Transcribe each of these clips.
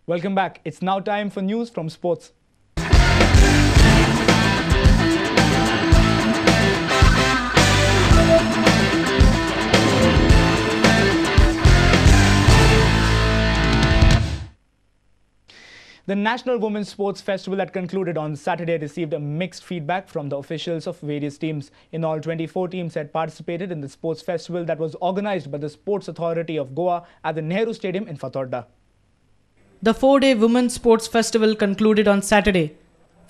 Welcome back. It's now time for news from sports. The National Women's Sports Festival that concluded on Saturday received a mixed feedback from the officials of various teams. In all, 24 teams had participated in the sports festival that was organized by the Sports Authority of Goa at the Nehru Stadium in Fatorda. The 4-day Women's Sports Festival concluded on Saturday.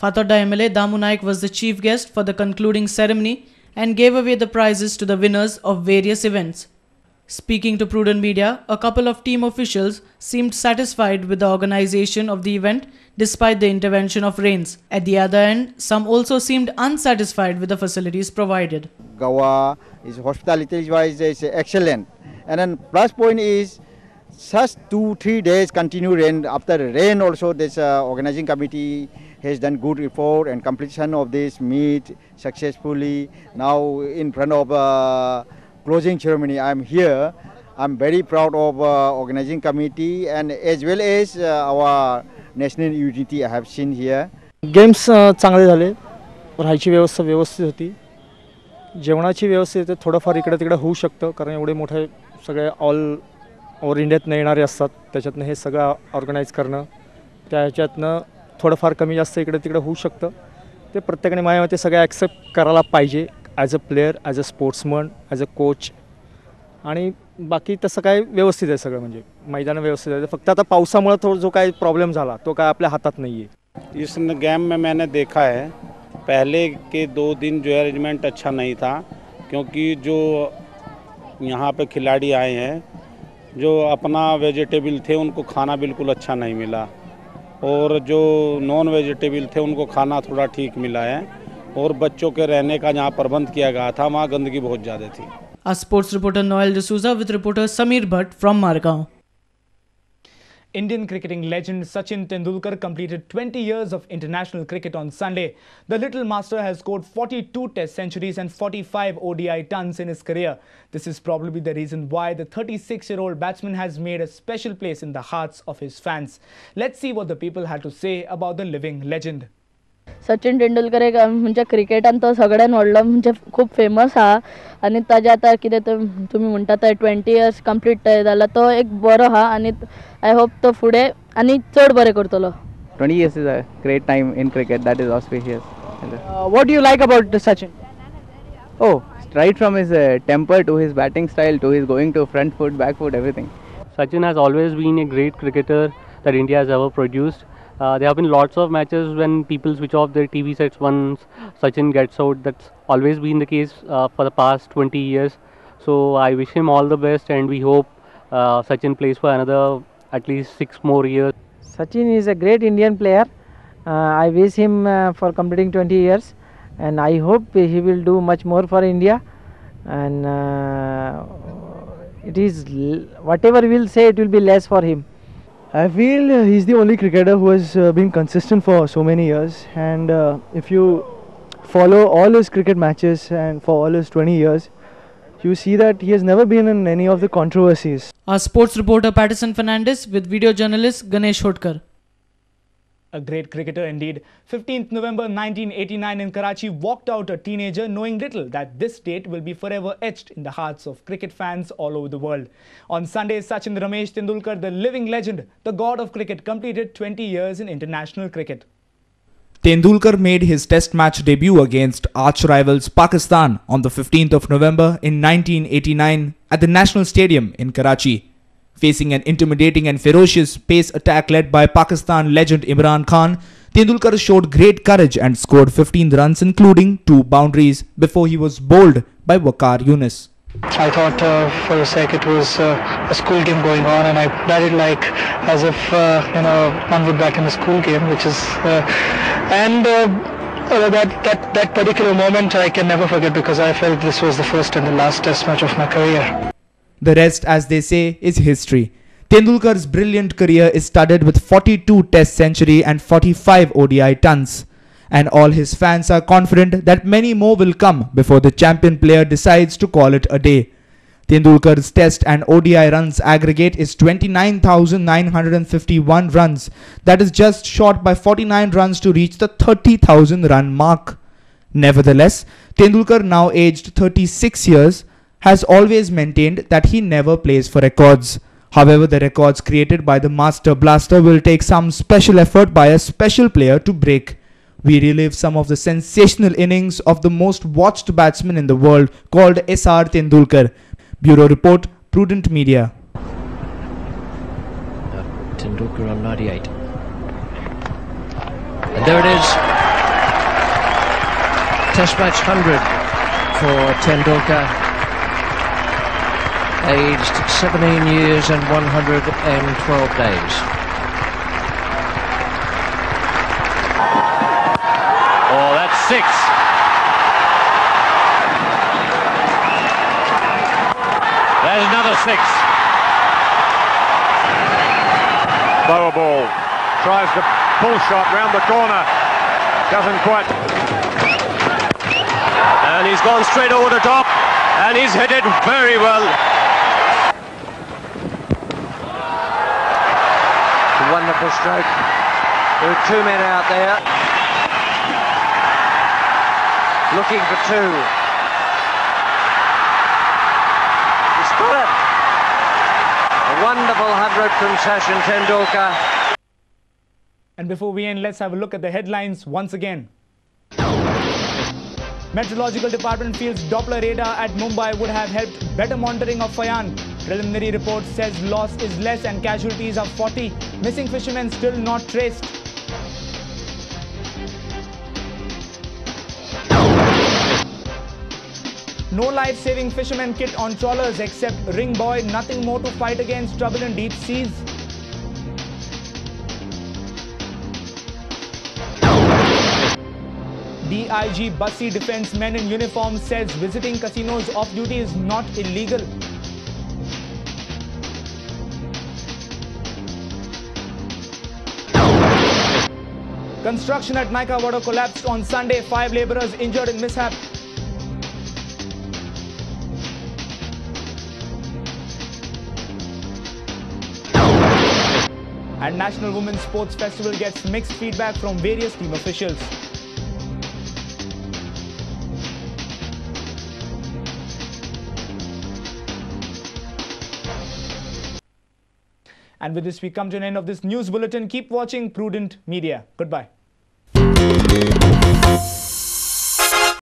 Fatorda MLA Damu Naik was the chief guest for the concluding ceremony and gave away the prizes to the winners of various events. Speaking to Prudent Media, a couple of team officials seemed satisfied with the organization of the event despite the intervention of rains. At the other end, some also seemed unsatisfied with the facilities provided. Goa is hospitality-wise is excellent, and then plus point is just 2-3 days continue rain. After rain also, this organizing committee has done good report and completion of this meet successfully. Now in front of closing ceremony, I'm here. I'm very proud of organizing committee and as well as our national unity I have seen here. Games चांगले झाले, राहायची व्यवस्था व्यवस्थित होती, जेवणाची व्यवस्थित थोडंफार इकडे तिकडे होऊ शकतं कारण एवढे मोठे सगळे ऑल ओव्हर इंडियात येणारे असतात, त्याच्यातनं हे सगळं ऑर्गनाइज करणं, त्याच्यातनं थोडंफार कमी जास्त इकडे तिकडे होऊ शकतं. ते प्रत्येकाने माझ्या मते सगळं ॲक्सेप्ट करायला पाहिजे as a player, as a sportsman, as a coach. आणि बाकी तसं काय व्यवस्थित आहे सगळं, म्हणजे मैदान व्यवस्थित आहे. फक्त आता पावसामुळे थोडा जो काय प्रॉब्लेम झाला तो काय आपल्या हातात नाही आहे. इस गेम में मैंने देखा है पहले के 2 दिन जो अरेंजमेंट अच्छा नहीं था, क्योंकि जो यहाँ पे खिलाड़ी आए हैं जो अपना वेजिटेबल थे उनको खाना बिल्कुल अच्छा नहीं मिला, और जो नॉन वेजिटेबल थे उनको खाना थोड़ा ठीक मिला है, और बच्चों के रहने का जहाँ प्रबंध किया गया था वहाँ गंदगी बहुत ज़्यादा थी. A sports reporter Noel D'Souza with reporter Sameer Bhatt from Margao. Indian cricketing legend Sachin Tendulkar completed 20 years of international cricket on Sunday. The Little Master has scored 42 Test centuries and 45 ODI tons in his career. This is probably the reason why the 36-year-old batsman has made a special place in the hearts of his fans. Let's see what the people had to say about the living legend. Sachin Tendulkar एक म्हणजे क्रिकेटान तो सगळ्यान व्हडलो म्हणजे खूप famous हा आणि ताजे आता कितें तुम्ही म्हणटा ते 20 इयर्स कंप्लीट जाला तो एक बरो हा आणि आय होप तो फुडें आणि चड बरें करतलो. 20 years is a great time in cricket, that is auspicious. What do you like about Sachin? Oh, right from his temper to his batting style to his going to front foot, back foot, everything. Sachin has always been a great cricketer that India has ever produced. There have been lots of matches when people switch off their TV sets once Sachin gets out. That's always been the case for the past 20 years. So I wish him all the best, and we hope Sachin plays for another at least 6 more years. Sachin is a great Indian player. I wish him for completing 20 years, and I hope he will do much more for India. And it is whatever we'll say, it will be less for him. I feel he's the only cricketer who has been consistent for so many years, and if you follow all his cricket matches and for all his 20 years, you see that he has never been in any of the controversies. Our sports reporter Patterson Fernandez with video journalist Ganesh Hodkar. A great cricketer indeed. 15th November 1989 in Karachi walked out a teenager knowing little that this date will be forever etched in the hearts of cricket fans all over the world. On Sunday, Sachin Ramesh Tendulkar, the living legend, the god of cricket, completed 20 years in international cricket. Tendulkar made his test match debut against arch rivals Pakistan on the 15th of November in 1989 at the National Stadium in Karachi. Facing an intimidating and ferocious pace attack led by Pakistan legend Imran Khan, Tendulkar showed great courage and scored 15 runs including 2 boundaries before he was bowled by Waqar Younis. I thought for a sec it was a school game going on, and I batted like as if one would bat in a school game, which is that particular moment I can never forget, because I felt this was the first and the last test match of my career. The rest, as they say, is history. Tendulkar's brilliant career is studded with 42 Test century and 45 ODI tons. And all his fans are confident that many more will come before the champion player decides to call it a day. Tendulkar's Test and ODI runs aggregate is 29,951 runs. That is just short by 49 runs to reach the 30,000 run mark. Nevertheless, Tendulkar, now aged 36 years, has always maintained that he never plays for records. However, the records created by the Master Blaster will take some special effort by a special player to break. We relive some of the sensational innings of the most watched batsman in the world, called S.R. Tendulkar. Bureau Report, Prudent Media. Tendulkar on 98. And there it is. Test match 100 for Tendulkar. Aged 17 years and 112 days. Oh, that's 6. There's another 6. Lower ball. Tries the pull shot round the corner. Doesn't quite. And he's gone straight over the top. And he's hit it very well. Wonderful stroke. There are 2 men out there. Looking for 2. He's got it. A wonderful 100 from Sachin Tendulkar. And before we end, let's have a look at the headlines once again. Meteorological Department feels Doppler radar at Mumbai would have helped better monitoring of Fayan. Preliminary report says loss is less and casualties are 40. Missing fishermen still not traced. No life-saving fishermen kit on trawlers except ring buoy. Nothing more to fight against trouble in deep seas. DIG Bassi defends men in uniform, says visiting casinos off-duty is not illegal. Construction at Nika Water collapsed on Sunday. 5 labourers injured in mishap. And National Women's Sports Festival gets mixed feedback from various team officials. And with this, we come to an end of this news bulletin. Keep watching Prudent Media. Goodbye.